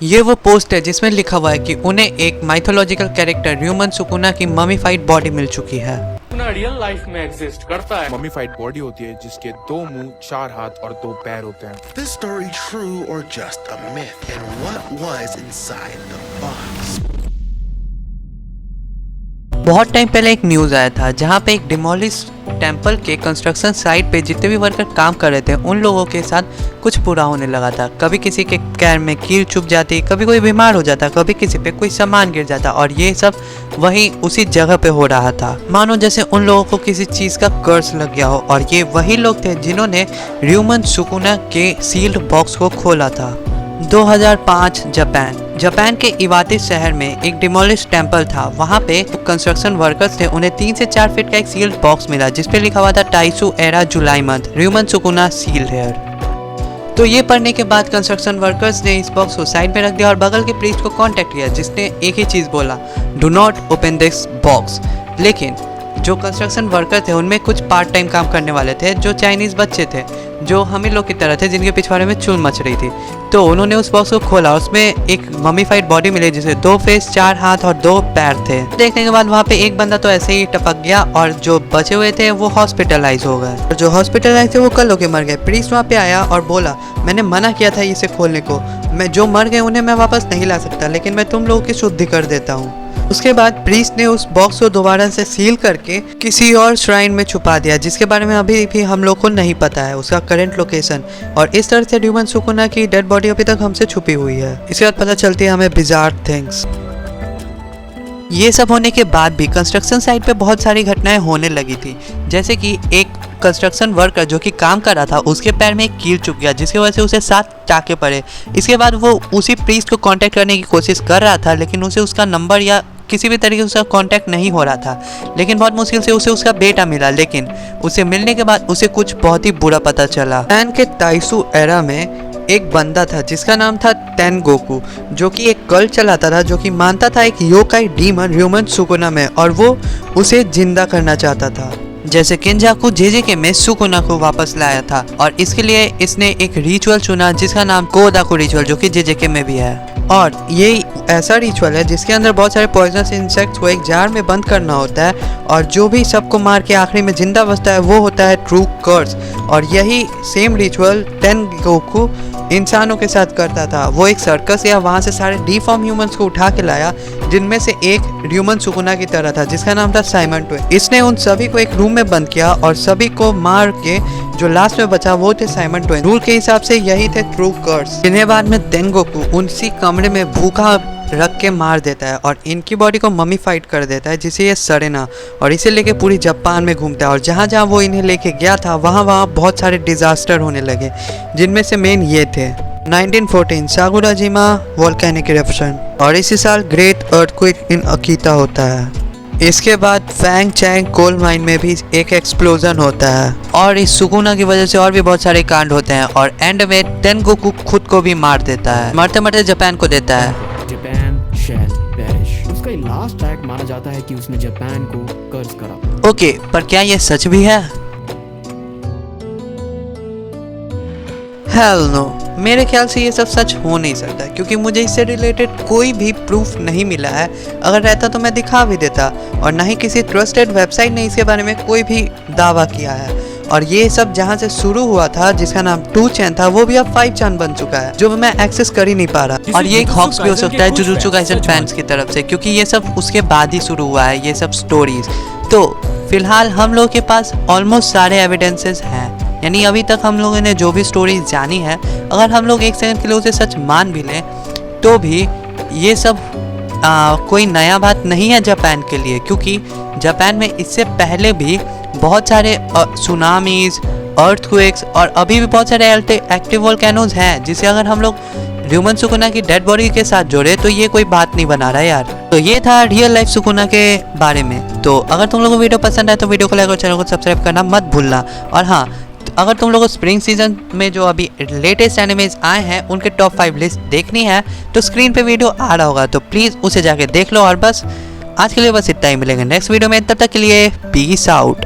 ये वो पोस्ट है जिसमें लिखा हुआ है कि उन्हें एक माइथोलॉजिकल कैरेक्टर र्यूमन सुकुना की ममीफाइड बॉडी मिल चुकी है। रियल लाइफ में एग्जिस्ट करता है। मम्मीफाइड बॉडी होती है जिसके 2 मुंह, 4 हाथ और 2 पैर होते हैं। This story true or just a myth, and what was inside the box? बहुत टाइम पहले एक न्यूज़ आया था जहाँ पे एक डिमोलिश टेम्पल के कंस्ट्रक्शन साइट पे जितने भी वर्कर काम कर रहे थे उन लोगों के साथ कुछ बुरा होने लगा था। कभी किसी के पैर में कील चुभ जाती, कभी कोई बीमार हो जाता, कभी किसी पे कोई सामान गिर जाता, और ये सब वही उसी जगह पे हो रहा था। मानो जैसे उन लोगों को किसी चीज़ का कर्स लग गया हो। और ये वही लोग थे जिन्होंने र्यूमन सुकुना के सील्ड बॉक्स को खोला था। 2005 जापान के इवाते शहर में एक डिमोलिश टेम्पल था। वहाँ पे कंस्ट्रक्शन वर्कर्स थे, उन्हें 3 से 4 फीट का एक सील्ड बॉक्स मिला जिस पे लिखा हुआ था Taisho era July month Ryomen Sukuna sealed here. तो ये पढ़ने के बाद कंस्ट्रक्शन वर्कर्स ने इस बॉक्स को साइड में रख दिया और बगल के प्रीस्ट को कांटेक्ट किया जिसने एक ही चीज़ बोला, do not open this box. लेकिन जो कंस्ट्रक्शन वर्कर थे उनमें कुछ पार्ट टाइम काम करने वाले थे जो चाइनीज़ बच्चे थे जो हम ही लोग की तरह थे जिनके पिछवाड़े में चुल मच रही थी। तो उन्होंने उस बॉक्स को खोला, उसमें एक ममीफाइड बॉडी मिली जिसे 2 फेस, 4 हाथ और 2 पैर थे। देखने के बाद वहाँ पे एक बंदा तो ऐसे ही टपक गया और जो बचे हुए थे वो हॉस्पिटलाइज हो गए। और जो हॉस्पिटलाइज थे वो कल होके मर गए। प्रीस्ट वहाँ पे आया और बोला, मैंने मना किया था इसे खोलने को, मैं जो मर गए उन्हें मैं वापस नहीं ला सकता, लेकिन मैं तुम लोगों की शुद्धि कर देता हूँ। उसके बाद प्रीस्ट ने उस बॉक्स को दोबारा से सील करके किसी और श्राइन में छुपा दिया जिसके बारे में अभी भी हम लोग को नहीं पता है उसका करंट लोकेशन। और इस तरह से र्यूमन सुकुना की डेड बॉडी अभी तक हमसे छुपी हुई है। इसके बाद पता चलती है हमें बिजार थिंग्स। ये सब होने के बाद भी कंस्ट्रक्शन साइट पे बहुत सारी घटनाएं होने लगी थी, जैसे कि एक कंस्ट्रक्शन वर्कर जो कि काम कर रहा था उसके पैर में एक कील चुभ गया जिसकी वजह से उसे 7 टाके पड़े। इसके बाद वो उसी प्रीस्ट को कांटेक्ट करने की कोशिश कर रहा था लेकिन उसे उसका नंबर या किसी भी तरीके से उसका कांटेक्ट नहीं हो रहा था। लेकिन बहुत मुश्किल से उसे उसका बेटा मिला, लेकिन उसे मिलने के बाद उसे कुछ बहुत ही बुरा पता चला। जापान के ताइसू एरा में एक बंदा था जिसका नाम था टेनगोकू, जो कि एक कल्ट चलाता था जो कि मानता था एक योकाई डीमन र्यूमन सुकुना में और वो उसे जिंदा करना चाहता था। जैसे किंजाकू जेजेके में सुकुना को वापस लाया था और इसके लिए इसने एक रिचुअल चुना जिसका नाम कोदाकू रिचुअल जो कि जेजेके में भी है। और ये ऐसा रिचुअल है जिसके अंदर बहुत सारे पॉइजनस इंसेक्ट्स को एक जार में बंद करना होता है और जो भी सबको मार के आखिरी में जिंदा बचता है वो होता है ट्रू कर्स। और यही सेम रिचुअल टेनगोकू इंसानों के साथ करता था। वो एक सर्कस या वहाँ से सारे डीफॉर्म ह्यूमंस को उठा के लाया जिनमें से एक र्यूमन सुकुना की तरह था जिसका नाम था साइमन ट्विन। इसने उन सभी को एक रूम में बंद किया और सभी को मार के जो लास्ट में बचा वो थे साइमन ट्विन। रूल के हिसाब से यही थे ट्रू कर्स, जिन्हें बाद में टेनगोकू उसी कमरे में भूखा रख के मार देता है और इनकी बॉडी को ममीफाइड कर देता है जिसे ये सड़े ना, और इसे लेके पूरी जापान में घूमता है। और जहाँ जहाँ वो इन्हें लेके गया था वहाँ वहाँ बहुत सारे डिजास्टर होने लगे जिनमें से मेन ये थे 1914 साकुराजिमा वोल्केनिक इरप्शन, और इसी साल ग्रेट अर्थक्वेक इन अकीता होता है। इसके बाद फैंग चैंग कोल माइन में भी एक एक्सप्लोजन होता है और इस सुकुना की वजह से और भी बहुत सारे कांड होते हैं और एंड में टेनगोकू खुद को भी मार देता है, मरते मरते जापान को देता है। जापान शैल पेरिश, उसका लास्ट एक्ट माना जाता है कि उसने जापान को कर्ज करा। ओके, पर क्या ये सच भी है? हेल नो, मेरे ख्याल से ये सब सच हो नहीं सकता क्योंकि मुझे इससे रिलेटेड कोई भी प्रूफ नहीं मिला है। अगर रहता तो मैं दिखा भी देता, और ना ही किसी ट्रस्टेड वेबसाइट ने इसके बारे में कोई भी दावा किया है। और ये सब जहाँ से शुरू हुआ था जिसका नाम 2chan था वो भी अब 5chan बन चुका है जो मैं एक्सेस कर ही नहीं पा रहा। और ये एक हॉक्स भी हो सकता है जुजुत्सु काइसेन फैंस की तरफ से क्योंकि ये सब उसके बाद ही शुरू हुआ है ये सब स्टोरीज। तो फिलहाल हम लोग के पास ऑलमोस्ट सारे एविडेंसेस हैं, यानी अभी तक हम लोगों ने जो भी स्टोरीज जानी है अगर हम लोग एक सेकंड के लिए उसे सच मान भी लें तो भी ये सब कोई नया बात नहीं है जापान के लिए, क्योंकि जापान में इससे पहले भी बहुत सारे सुनामीज, अर्थक्वेक्स और अभी भी बहुत सारे एक्टिव वोल्केनोज हैं जिसे अगर हम लोग र्यूमन सुकुना की डेड बॉडी के साथ जोड़े तो ये कोई बात नहीं बना रहा यार। तो ये था रियल लाइफ सुकुना के बारे में। तो अगर तुम लोगों को वीडियो पसंद आए तो वीडियो को लाइक और चैनल को सब्सक्राइब करना मत भूलना। और हाँ, अगर तुम लोगों को स्प्रिंग सीजन में जो अभी लेटेस्ट एनिमेज आए हैं उनके टॉप 5 लिस्ट देखनी है तो स्क्रीन पे वीडियो आ रहा होगा, तो प्लीज़ उसे जाके देख लो। और बस आज के लिए बस इतना ही, मिलेंगे नेक्स्ट वीडियो में, तब तक के लिए पीस आउट।